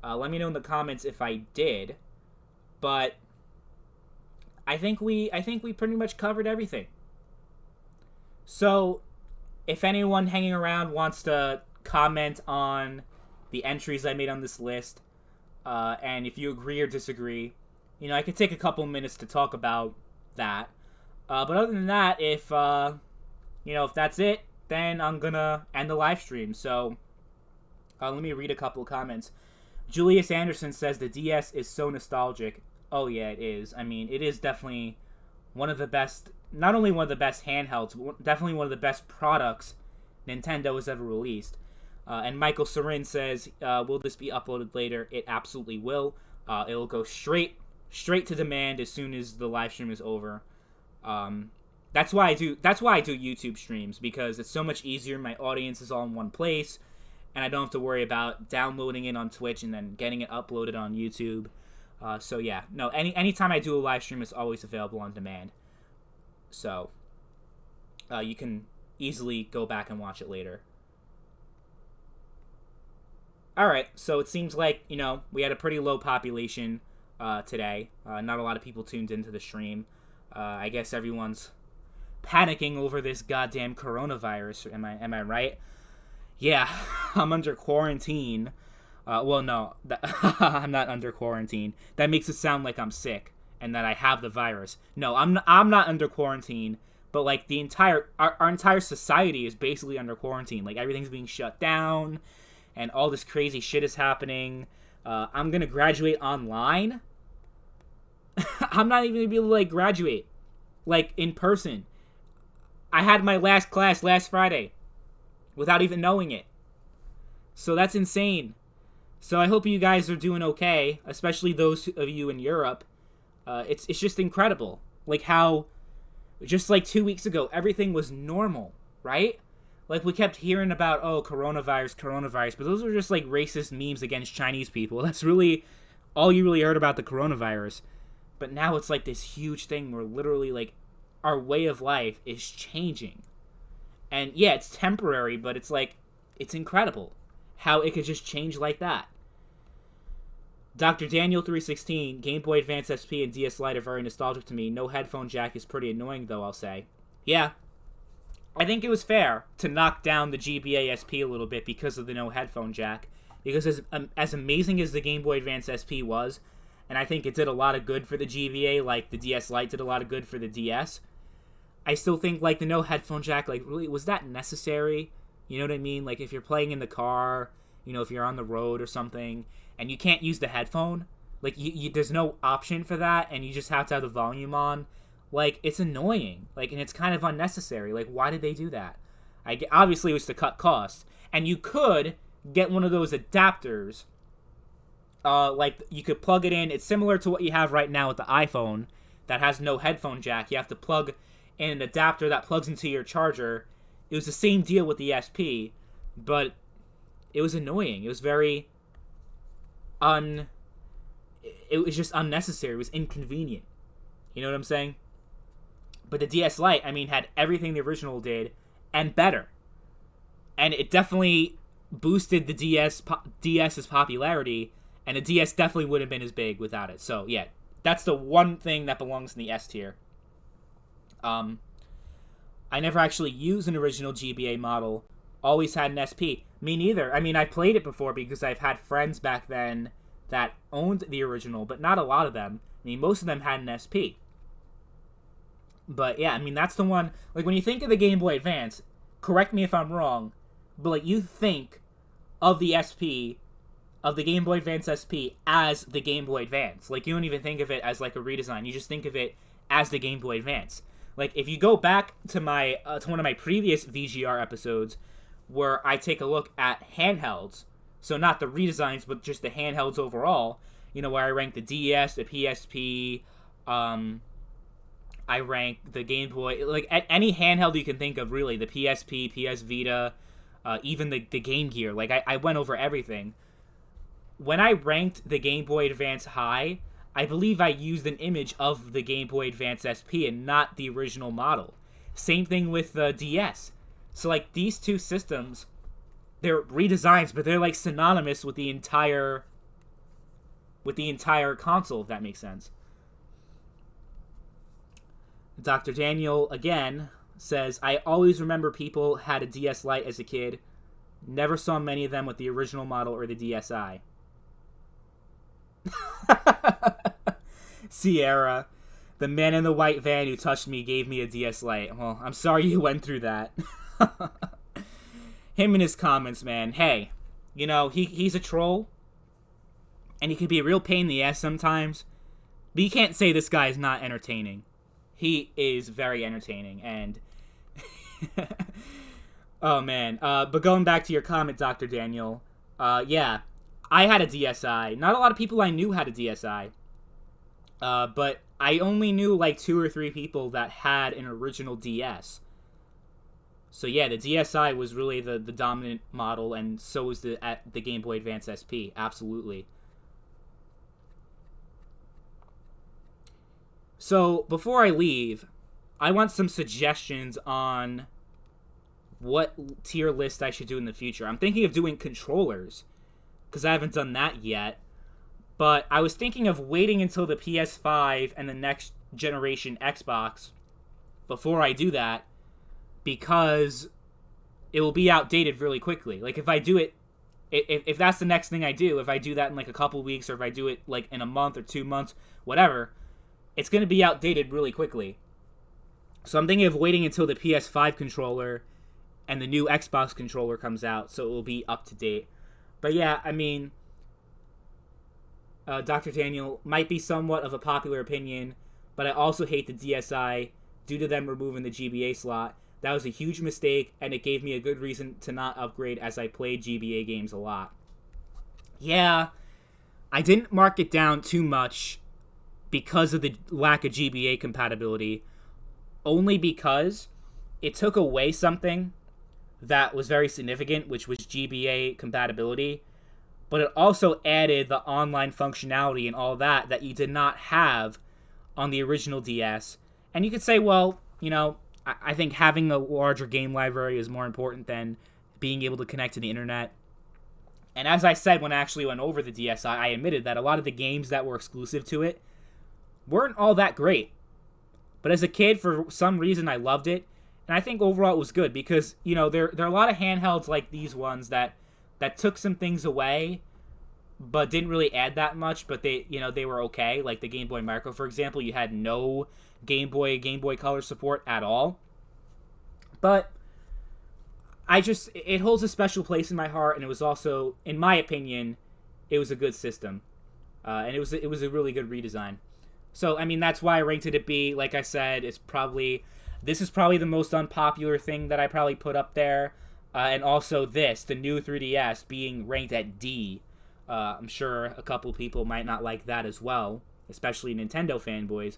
Let me know in the comments if I did. But I think we pretty much covered everything. So, if anyone hanging around wants to comment on the entries I made on this list, and if you agree or disagree, you know, I could take a couple minutes to talk about that. But other than that, if that's it, then I'm gonna end the live stream. So, let me read a couple of comments. Julius Anderson says the DS is so nostalgic. Oh yeah, it is. I mean, it is definitely one of the best, not only one of the best handhelds, but definitely one of the best products Nintendo has ever released. And Michael Sorin says, will this be uploaded later? It absolutely will. It'll go straight to demand as soon as the live stream is over. That's why I do YouTube streams, because it's so much easier. My audience is all in one place, and I don't have to worry about downloading it on Twitch and then getting it uploaded on YouTube. So yeah, no, anytime I do a live stream, it's always available on demand. So you can easily go back and watch it later. Alright, so it seems like, you know, we had a pretty low population today. Not a lot of people tuned into the stream. I guess everyone's panicking over this goddamn coronavirus. Am I right? Yeah, I'm under quarantine. Well, no, I'm not under quarantine. That makes it sound like I'm sick and that I have the virus. No, I'm not under quarantine, but like our entire society is basically under quarantine. Like everything's being shut down and all this crazy shit is happening. I'm gonna graduate online. I'm not even gonna be able to like graduate like in person. I had my last class last Friday without even knowing it. So that's insane. So I hope you guys are doing okay, especially those of you in Europe. It's just incredible, like how just like 2 weeks ago everything was normal, right? Like we kept hearing about coronavirus, but those were just like racist memes against Chinese people. That's really all you really heard about the coronavirus. But now it's like this huge thing where literally like our way of life is changing. And yeah, it's temporary, but it's like it's incredible how it could just change like that. Dr. Daniel 316, Game Boy Advance SP and DS Lite are very nostalgic to me. No headphone jack is pretty annoying though, I'll say. Yeah. I think it was fair to knock down the GBA SP a little bit because of the no headphone jack. Because as amazing as the Game Boy Advance SP was, and I think it did a lot of good for the GBA, like the DS Lite did a lot of good for the DS, I still think like the no headphone jack, like really, was that necessary? You know what I mean? Like if you're playing in the car, you know, if you're on the road or something, and you can't use the headphone, like there's no option for that, and you just have to have the volume on. Like it's annoying, like, and it's kind of unnecessary. Like why did they do that? Obviously it was to cut costs, and you could get one of those adapters. Like you could plug it in. It's similar to what you have right now with the iPhone that has no headphone jack. You have to plug in an adapter that plugs into your charger. It was the same deal with the SP, but it was annoying. It was very it was just unnecessary. It was inconvenient. You know what I'm saying? But the DS Lite, I mean, had everything the original did and better. And it definitely boosted the DS's popularity, and the DS definitely would have been as big without it. So, yeah, that's the one thing that belongs in the S tier. I never actually used an original GBA model. Always had an SP. Me neither. I mean, I played it before because I've had friends back then that owned the original, but not a lot of them. I mean, most of them had an SP. But yeah, I mean, that's the one. Like, when you think of the Game Boy Advance, correct me if I'm wrong, but like, you think of the SP, of the Game Boy Advance SP, as the Game Boy Advance. Like, you don't even think of it as like a redesign. You just think of it as the Game Boy Advance. Like, if you go back to my to one of my previous VGR episodes, where I take a look at handhelds, so not the redesigns, but just the handhelds overall, you know, where I rank the DS, the PSP, I rank the Game Boy, like, at any handheld you can think of, really, the PSP, PS Vita, even the Game Gear, like, I went over everything. When I ranked the Game Boy Advance high, I believe I used an image of the Game Boy Advance SP and not the original model. Same thing with the DS. So, like, these two systems, they're redesigns, but they're, like, synonymous with the entire console, if that makes sense. Dr. Daniel, again, says, I always remember people had a DS Lite as a kid. Never saw many of them with the original model or the DSi. Sierra, the man in the white van who touched me gave me a DS Lite. Well, I'm sorry you went through that. Him and his comments, man. Hey, you know, he's a troll, and he can be a real pain in the ass sometimes, but you can't say this guy is not entertaining. He is very entertaining, and oh man. But going back to your comment, Dr. Daniel, yeah, I had a DSi. Not a lot of people I knew had a DSi, but I only knew like 2 or 3 people that had an original DS. So yeah, the DSi was really the dominant model, and so was the Game Boy Advance SP. Absolutely. So before I leave, I want some suggestions on what tier list I should do in the future. I'm thinking of doing controllers, because I haven't done that yet. But I was thinking of waiting until the PS5 and the next generation Xbox before I do that, because it will be outdated really quickly. Like, if I do it, if that's the next thing I do, if I do that in like a couple weeks, or if I do it like in a month or 2 months, whatever, it's going to be outdated really quickly. So I'm thinking of waiting until the PS5 controller and the new Xbox controller comes out, so it will be up to date. But yeah, I mean, Dr. Daniel, might be somewhat of a popular opinion, but I also hate the DSi due to them removing the GBA slot. That was a huge mistake, and it gave me a good reason to not upgrade, as I played GBA games a lot. Yeah, I didn't mark it down too much because of the lack of GBA compatibility, only because it took away something that was very significant, which was GBA compatibility, but it also added the online functionality and all that you did not have on the original DS. And you could say, well, you know, I think having a larger game library is more important than being able to connect to the internet. And as I said when I actually went over the DSi, I admitted that a lot of the games that were exclusive to it weren't all that great. But as a kid, for some reason, I loved it. And I think overall it was good because, you know, there are a lot of handhelds like these ones that took some things away, but didn't really add that much, but they were okay. Like the Game Boy Micro, for example, you had no Game Boy Color support at all. But it holds a special place in my heart, and it was also, in my opinion, it was a good system. And it was a really good redesign. So, I mean, that's why I ranked it at B. Like I said, this is probably the most unpopular thing that I probably put up there. And also the new 3DS, being ranked at D. I'm sure a couple people might not like that as well, especially Nintendo fanboys.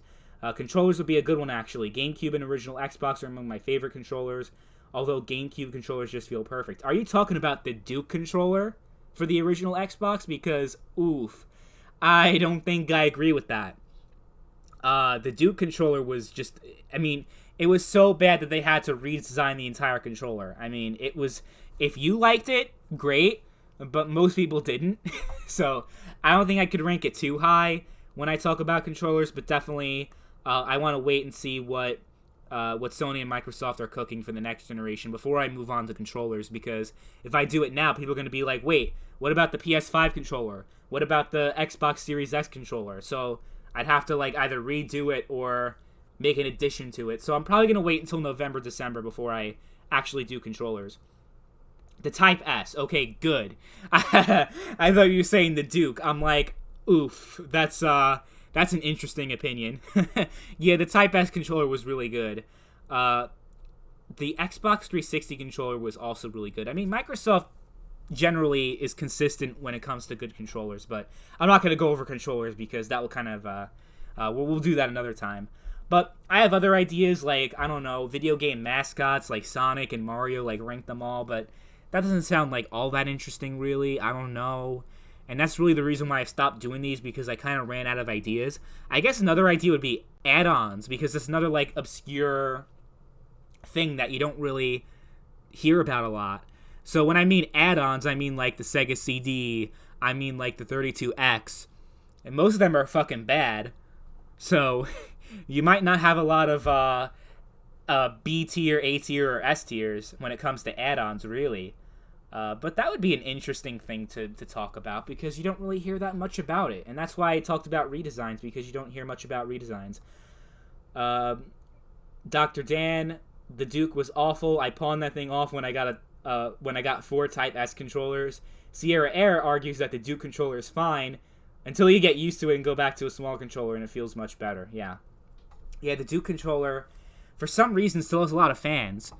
Controllers would be a good one, actually. GameCube and original Xbox are among my favorite controllers, although GameCube controllers just feel perfect. Are you talking about the Duke controller for the original Xbox? Because, oof, I don't think I agree with that. The Duke controller was just, I mean, it was so bad that they had to redesign the entire controller. I mean, it was, if you liked it, great, but most people didn't. So I don't think I could rank it too high when I talk about controllers, but definitely I want to wait and see what Sony and Microsoft are cooking for the next generation before I move on to controllers, because if I do it now, people are going to be like, wait, what about the PS5 controller? What about the Xbox Series X controller? So I'd have to like either redo it or make an addition to it. So I'm probably going to wait until November, December before I actually do controllers. The Type S. Okay, good. I thought you were saying the Duke. I'm like, oof. That's an interesting opinion. Yeah, the Type S controller was really good. The Xbox 360 controller was also really good. I mean, Microsoft generally is consistent when it comes to good controllers, but I'm not going to go over controllers because that will kind of... we'll do that another time. But I have other ideas, like, I don't know, video game mascots like Sonic and Mario, like, rank them all, but that doesn't sound like all that interesting, really. I don't know. And that's really the reason why I stopped doing these, because I kind of ran out of ideas. I guess another idea would be add-ons, because it's another, like, obscure thing that you don't really hear about a lot. So when I mean add-ons, I mean, like, the Sega CD, I mean, like, the 32X, and most of them are fucking bad. So you might not have a lot of B tier, A tier, or S tiers when it comes to add-ons, really. But that would be an interesting thing to talk about, because you don't really hear that much about it. And that's why I talked about redesigns, because you don't hear much about redesigns. Dr. Dan, the Duke was awful. I pawned that thing off when I got 4 Type S controllers. Sierra Air argues that the Duke controller is fine until you get used to it and go back to a small controller and it feels much better. Yeah, the Duke controller, for some reason, still has a lot of fans.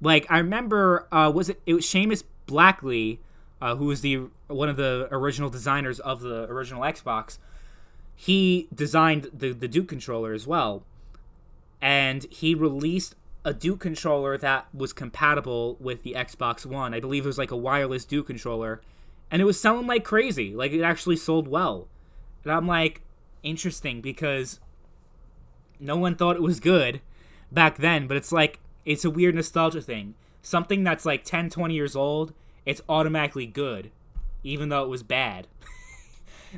Like, I remember, it was Seamus Blackley, who was one of the original designers of the original Xbox. He designed the Duke controller as well, and he released a Duke controller that was compatible with the Xbox One. I believe it was like a wireless Duke controller, and it was selling like crazy. Like, it actually sold well. And I'm like, interesting, because no one thought it was good back then, but it's like, it's a weird nostalgia thing. Something that's like 10, 20 years old, it's automatically good, even though it was bad.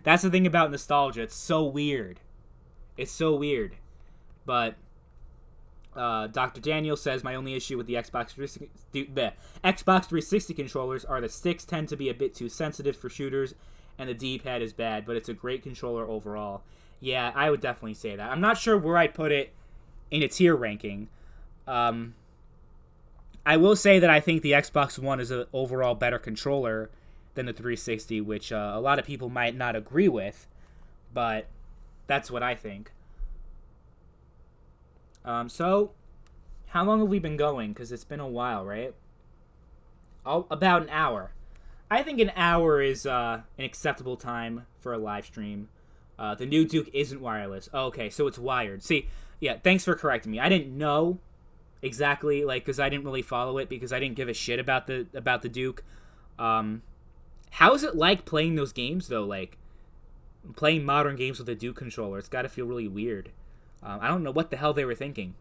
That's the thing about nostalgia. It's so weird. It's so weird. But Dr. Daniel says, my only issue with the Xbox 360 controllers are the sticks tend to be a bit too sensitive for shooters, and the D-pad is bad, but it's a great controller overall. Yeah, I would definitely say that. I'm not sure where I'd put it in a tier ranking. I will say that I think the Xbox One is an overall better controller than the 360, which a lot of people might not agree with, but that's what I think. So, how long have we been going? Because it's been a while, right? About an hour. I think an hour is an acceptable time for a live stream. The new Duke isn't wireless. Oh, okay, so it's wired. See, yeah, thanks for correcting me. I didn't know exactly, like, because I didn't really follow it, because I didn't give a shit about the Duke. How is it like playing those games, though? Like, playing modern games with a Duke controller, it's got to feel really weird. I don't know what the hell they were thinking.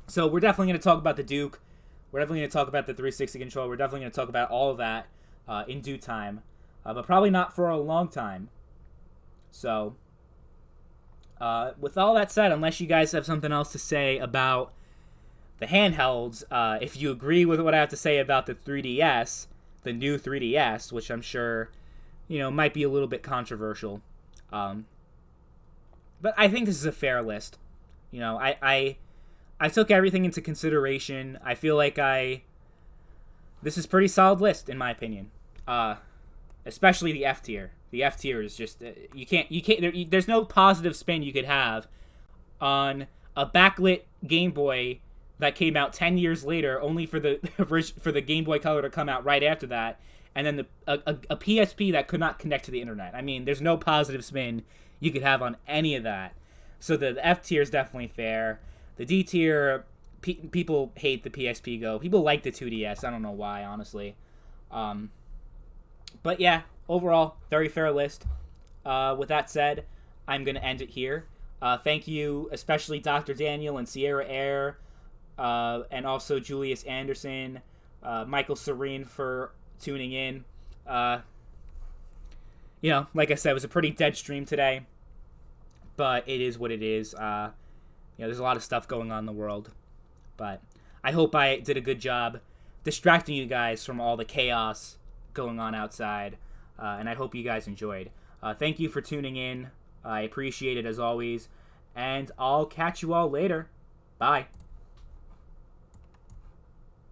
So we're definitely going to talk about the Duke. We're definitely going to talk about the 360 controller. We're definitely going to talk about all of that in due time. But probably not for a long time. So, with all that said, unless you guys have something else to say about the handhelds, if you agree with what I have to say about the 3DS, the new 3DS, which I'm sure, might be a little bit controversial. But I think this is a fair list. I took everything into consideration. I feel like this is a pretty solid list, in my opinion. Especially the F tier. The F tier is just, there's no positive spin you could have on a backlit Game Boy that came out 10 years later, only for the Game Boy Color to come out right after that, and then a PSP that could not connect to the internet. I mean, there's no positive spin you could have on any of that. So the F tier is definitely fair. The D tier, people hate the PSP Go. People like the 2DS. I don't know why, honestly. But yeah, overall, very fair list. With that said, I'm going to end it here. Thank you, especially Dr. Daniel and Sierra Air, and also Julius Anderson, Michael Serene for tuning in. Like I said, it was a pretty dead stream today, but it is what it is. There's a lot of stuff going on in the world, but I hope I did a good job distracting you guys from all the chaos going on outside, and I hope you guys enjoyed. Thank you for tuning in. I appreciate it as always, and I'll catch you all later. Bye.